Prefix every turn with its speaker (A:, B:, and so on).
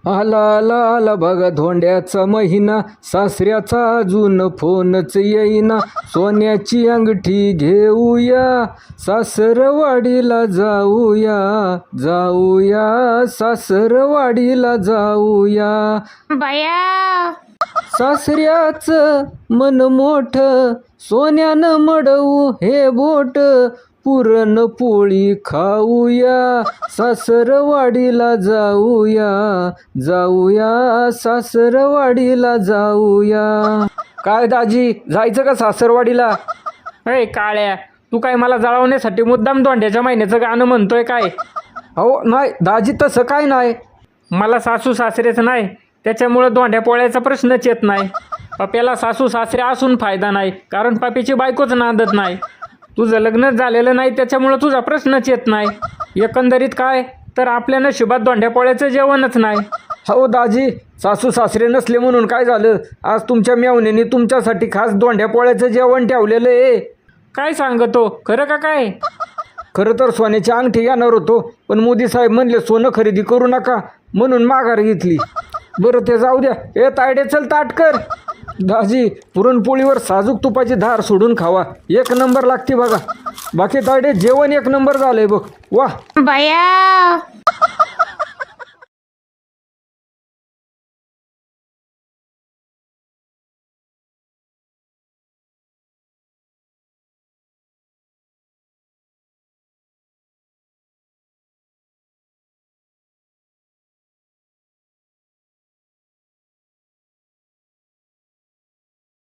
A: आला आला आला बघा धोंड्याचा महिना, सासऱ्याचा अजून फोनच येईना. सोन्याची अंगठी घेऊया, सासरवाडीला जाऊया, जाऊया सासरवाडीला जाऊया.
B: बाया
A: सासऱ्याचं मन मोठ, सोन्यानं मडवू हे बोट. पुरणपोळी खाऊया, सासरवाडीला जाऊया, जाऊया सासरवाडीला जाऊया. काय दाजी, जायचं का सासरवाडीला?
C: अरे काळ्या, तू काय मला जळवण्यासाठी मुद्दाम धोंड्याच्या महिन्याचं गाणं म्हणतोय काय?
A: अहो नाही दाजी, तसं काय नाही.
C: मला सासू सासरेच नाही, त्याच्यामुळं धोंड्या पोळ्याचा प्रश्नच येत नाही. पप्याला सासू सासरे असून फायदा नाही, कारण पप्याची बायकोच नांदत नाही. तुझं लग्नच झालेलं नाही, त्याच्यामुळं तुझा प्रश्नच येत नाही. एकंदरीत काय तर आपल्या नशिबात धोंड्या पोळ्याचं जेवणच नाही.
A: हो दाजी, सासू सासरे नसले म्हणून काय झालं? आज तुमच्या मेवण्याने तुमच्यासाठी खास धोंड्या पोळ्याचं जेवण ठेवलेलं आहे.
C: काय सांगतो, खरं का काय?
A: खरं तर सोन्याची अंगठी घेणार होतो, पण मोदी साहेब म्हणले सोनं खरेदी करू नका, म्हणून माघार घेतली. बरं ते जाऊ द्या. ए तायडे, चल ताट कर. दाजी, पुरणपोळीवर साजूक तुपाची धार सोडून खावा, एक नंबर लागते बघा. बाकी तायडे, जेवण एक नंबर झालंय बघ. वा
B: बाया